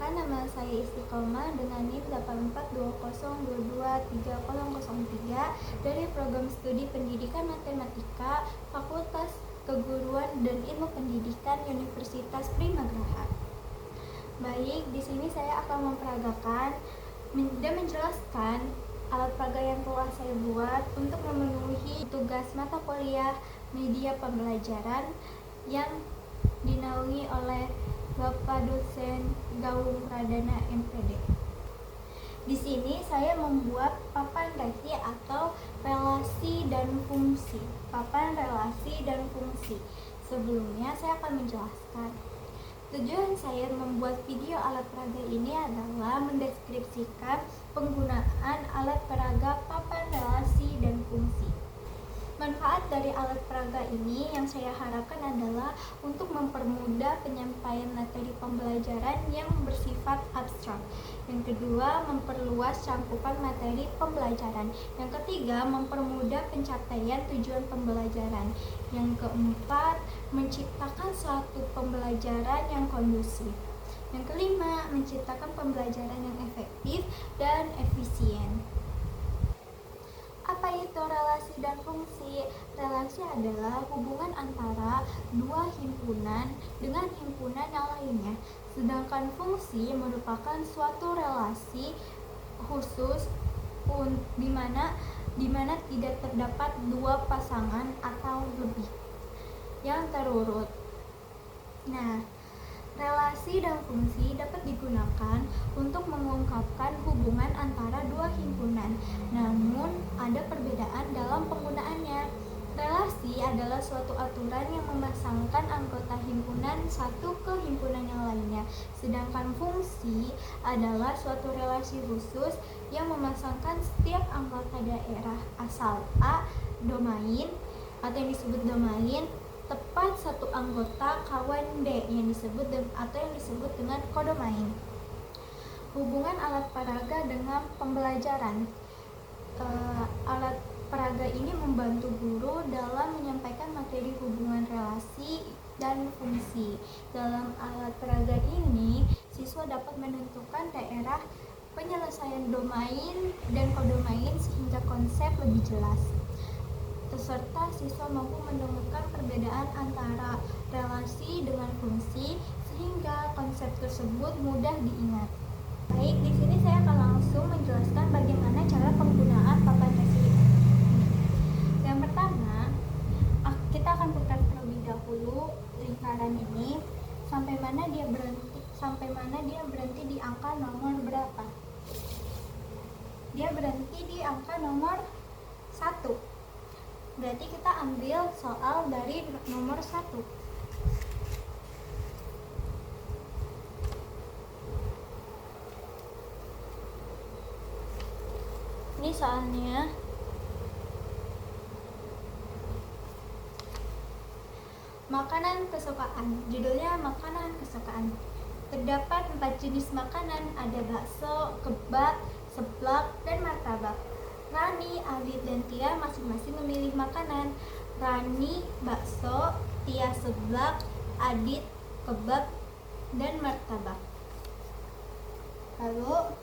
Perkenalkan, nama saya Istiqomah dengan NIM 8420223003 dari Program Studi Pendidikan Matematika Fakultas Keguruan dan Ilmu Pendidikan Universitas Primagraha. Baik, di sini saya akan memperagakan dan menjelaskan alat peraga yang telah saya buat untuk memenuhi tugas mata kuliah media pembelajaran yang dinaungi oleh Bapak dosen Gaung Pradana MPD. Di sini saya membuat papan resi atau relasi dan fungsi. Papan relasi dan fungsi. Sebelumnya saya akan menjelaskan. Tujuan saya membuat video alat peraga ini adalah mendeskripsikan penggunaan alat peraga papan relasi dan fungsi. Manfaat dari alat peraga ini yang saya harapkan adalah untuk mempermudah penyampaian materi pembelajaran yang bersifat abstrak. Yang kedua, memperluas cakupan materi pembelajaran. Yang ketiga, mempermudah pencapaian tujuan pembelajaran. Yang keempat, menciptakan suatu pembelajaran yang kondusif. Yang kelima, menciptakan pembelajaran yang efektif dan efisien. Apa itu relasi dan fungsi? Relasi adalah hubungan antara dua himpunan dengan himpunan yang lainnya. Sedangkan fungsi merupakan suatu relasi khusus di mana tidak terdapat dua pasangan atau lebih yang terurut. Nah, relasi dan fungsi dapat digunakan untuk mengungkapkan hubungan antara dua himpunan, namun ada perbedaan dalam penggunaannya. Relasi adalah suatu aturan yang memasangkan anggota himpunan satu ke himpunan yang lainnya, sedangkan fungsi adalah suatu relasi khusus yang memasangkan setiap anggota daerah asal A, domain, atau yang disebut domain, tepat satu anggota kawan D yang disebut dengan kodomain. Hubungan alat peraga dengan pembelajaran. Alat peraga ini membantu guru dalam menyampaikan materi hubungan relasi dan fungsi. Dalam alat peraga ini, siswa dapat menentukan daerah penyelesaian domain dan kodomain sehingga konsep lebih jelas. Peserta siswa mampu menemukan perbedaan antara relasi dengan fungsi sehingga konsep tersebut mudah diingat. Baik, di sini saya akan langsung menjelaskan bagaimana cara penggunaan papan resi. Yang pertama, kita akan putar terlebih dahulu lingkaran ini sampai mana dia berhenti di angka nomor berapa. Dia berhenti di angka nomor 1. Berarti kita ambil soal dari nomor 1. Ini soalnya. Makanan kesukaan. Judulnya makanan kesukaan. Terdapat 4 jenis makanan, ada bakso, kebab, seblak, dan martabak. Rani, Adit, dan Tia masing-masing memilih makanan. Rani, bakso, Tia, seblak, Adit, kebab, dan martabak. Lalu,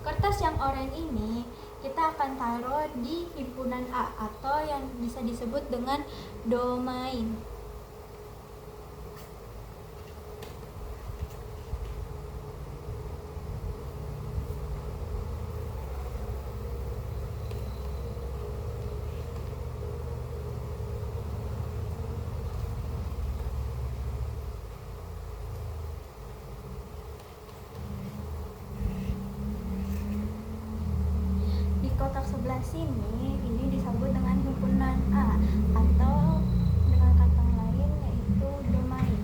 kertas yang oranye ini kita akan taruh di himpunan A atau yang bisa disebut dengan domain. Kotak sebelah sini ini disebut dengan himpunan A atau dengan kata lain yaitu domain.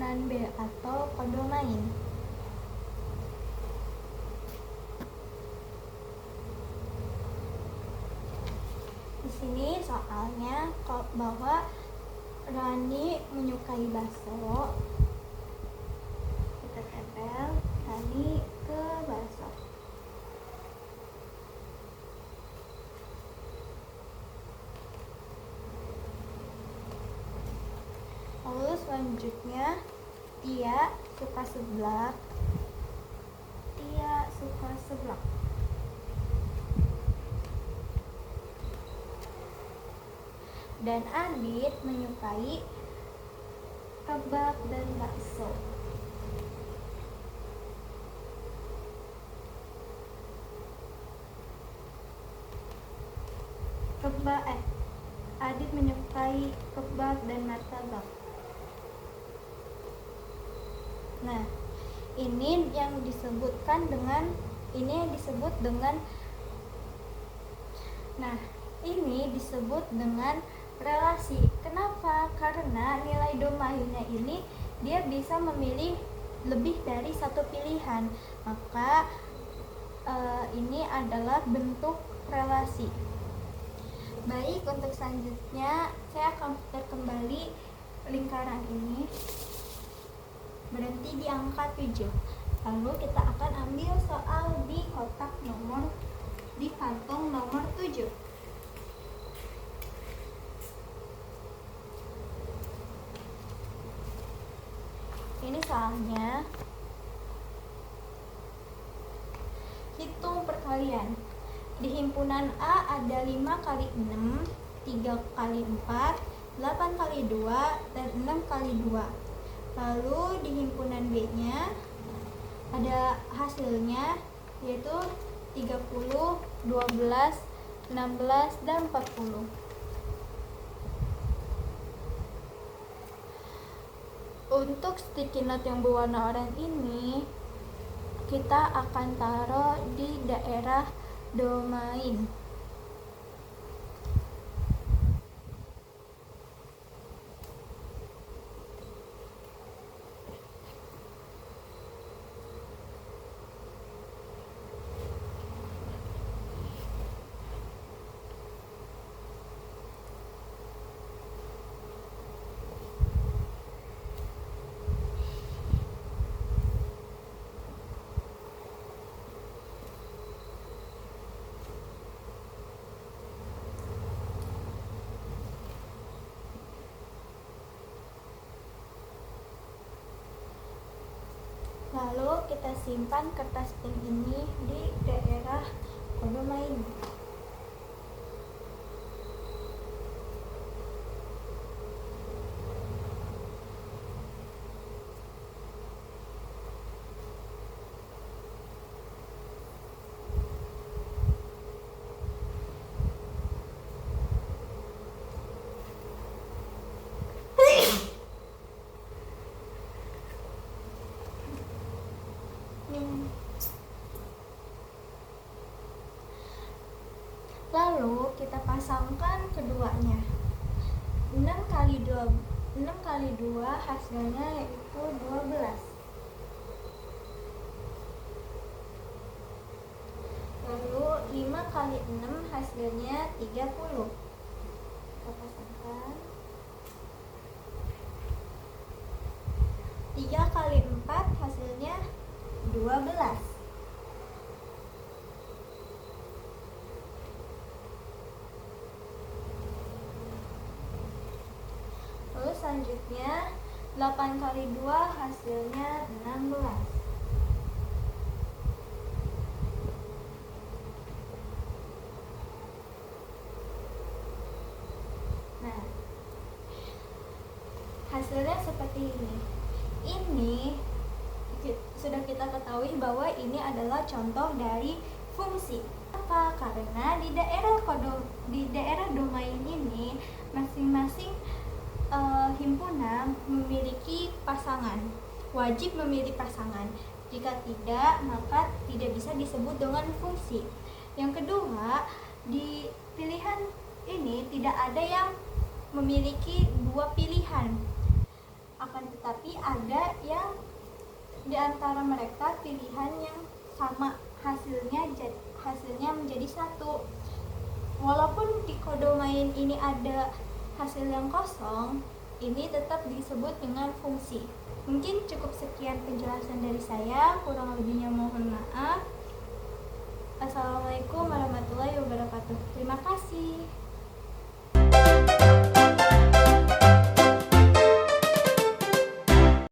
pilihan B atau kodomain. Di sini soalnya bahwa Rani menyukai bakso. Kita tempel Rani ke bakso. Lalu selanjutnya Tia suka seblak. Tia suka seblak. Dan Adit menyukai kebab dan bakso. Adit menyukai kebab dan martabak. Nah, ini yang disebut dengan relasi. Kenapa? Karena nilai domainnya ini dia bisa memilih lebih dari satu pilihan. Maka ini adalah bentuk relasi. Baik, untuk selanjutnya saya akan putar kembali lingkaran ini. Berhenti di angka 7. Lalu kita akan ambil soal di kantong nomor 7. Ini soalnya hitung perkalian. Di himpunan A ada 5 kali 6, 3 kali 4, 8 kali 2, dan 6 kali 2. Lalu di himpunan B-nya ada hasilnya, yaitu 30, 12, 16, dan 40. Untuk sticky note yang berwarna oranye ini kita akan taruh di daerah domain. Lalu kita simpan kertas pink ini di daerah kodomain. Lalu kita pasangkan keduanya. 6 kali 2 hasilnya yaitu 12. Lalu 5 kali 6 hasilnya 30. Kita pasangkan. 3 kali 4 hasilnya 12. Lalu selanjutnya 8 kali 2 hasilnya 16. Nah, hasilnya seperti ini. Ini sudah kita ketahui bahwa ini adalah contoh dari fungsi. Apa? Karena di daerah domain ini masing-masing himpunan memiliki pasangan, wajib memilih pasangan. Jika tidak, maka tidak bisa disebut dengan fungsi. Yang kedua, di pilihan ini tidak ada yang memiliki dua pilihan. Akan tetapi ada yang di antara mereka pilihan yang sama, hasilnya menjadi satu. Walaupun di kodomain ini ada hasil yang kosong, ini tetap disebut dengan fungsi. Mungkin cukup sekian penjelasan dari saya, kurang lebihnya mohon maaf. Assalamualaikum warahmatullahi wabarakatuh. Terima kasih.